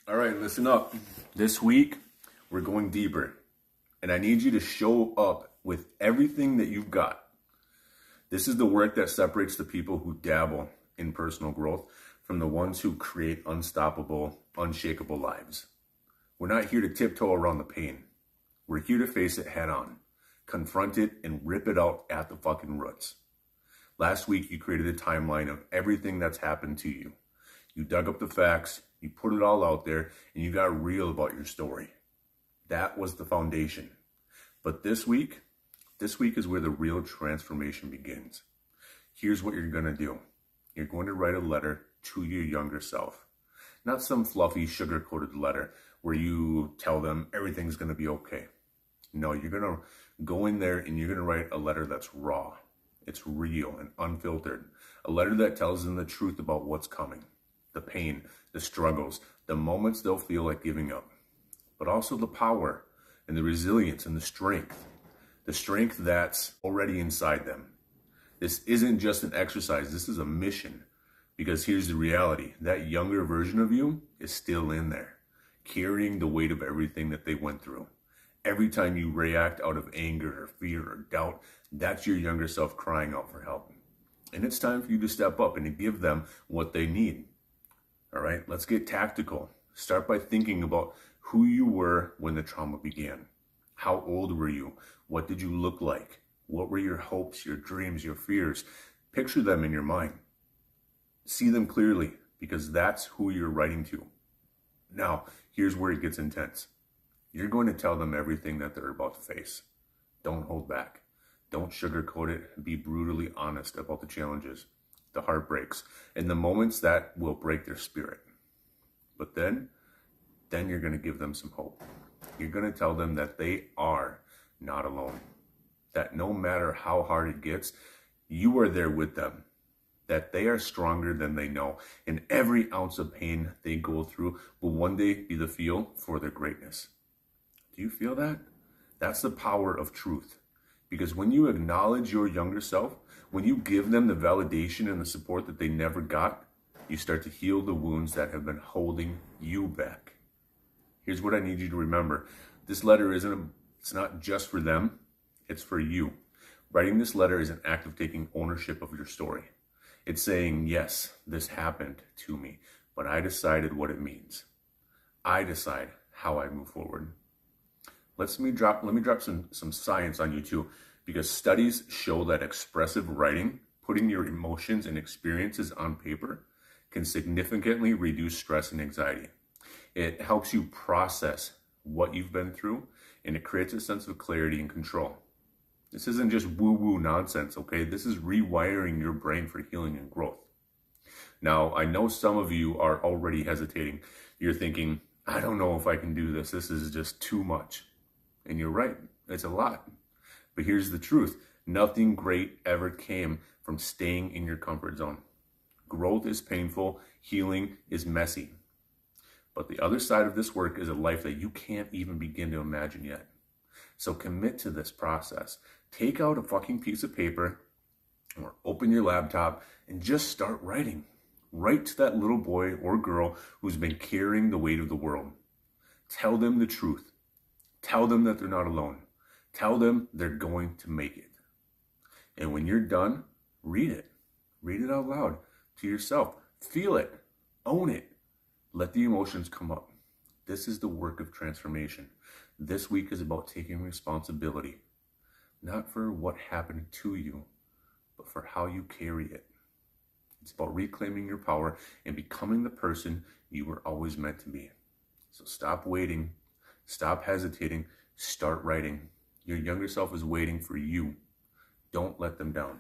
All right, listen up. This week, we're going deeper. And I need you to show up with everything that you've got. This is the work that separates the people who dabble in personal growth from the ones who create unstoppable, unshakable lives. We're not here to tiptoe around the pain. We're here to face it head on, confront it, and rip it out at the fucking roots. Last week, you created a timeline of everything that's happened to you. You dug up the facts, you put it all out there, and you got real about your story. That was the foundation. But this week is where the real transformation begins. Here's what you're going to do. You're going to write a letter to your younger self. Not some fluffy, sugar-coated letter where you tell them everything's going to be okay. No, you're going to go in there and you're going to write a letter that's raw. It's real and unfiltered. A letter that tells them the truth about what's coming. The pain, the struggles, the moments they'll feel like giving up. But also the power and the resilience and the strength. The strength that's already inside them. This isn't just an exercise, this is a mission. Because here's the reality, that younger version of you is still in there, carrying the weight of everything that they went through. Every time you react out of anger or fear or doubt, that's your younger self crying out for help. And it's time for you to step up and to give them what they need. All right, let's get tactical. Start by thinking about who you were when the trauma began. How old were you? What did you look like? What were your hopes, your dreams, your fears? Picture them in your mind. See them clearly, because that's who you're writing to. Now, here's where it gets intense. You're going to tell them everything that they're about to face. Don't hold back. Don't sugarcoat it. Be brutally honest about the challenges, the heartbreaks, and the moments that will break their spirit. But then you're going to give them some hope. You're going to tell them that they are not alone. That no matter how hard it gets, you are there with them. That they are stronger than they know. And every ounce of pain they go through will one day be the fuel for their greatness. Do you feel that? That's the power of truth. Because when you acknowledge your younger self, when you give them the validation and the support that they never got, you start to heal the wounds that have been holding you back. Here's what I need you to remember. This letter it's not just for them, it's for you. Writing this letter is an act of taking ownership of your story. It's saying, yes, this happened to me, but I decided what it means. I decide how I move forward. Let me drop some science on you too, because studies show that expressive writing, putting your emotions and experiences on paper, can significantly reduce stress and anxiety. It helps you process what you've been through, and it creates a sense of clarity and control. This isn't just woo-woo nonsense, okay? This is rewiring your brain for healing and growth. Now, I know some of you are already hesitating. You're thinking, I don't know if I can do this. This is just too much. And you're right, it's a lot. But here's the truth. Nothing great ever came from staying in your comfort zone. Growth is painful, healing is messy. But the other side of this work is a life that you can't even begin to imagine yet. So commit to this process. Take out a fucking piece of paper or open your laptop and just start writing. Write to that little boy or girl who's been carrying the weight of the world. Tell them the truth. Tell them that they're not alone. Tell them they're going to make it. And when you're done, read it. Read it out loud to yourself. Feel it. Own it. Let the emotions come up. This is the work of transformation. This week is about taking responsibility, not for what happened to you, but for how you carry it. It's about reclaiming your power and becoming the person you were always meant to be. So stop waiting. Stop hesitating. Start writing. Your younger self is waiting for you. Don't let them down.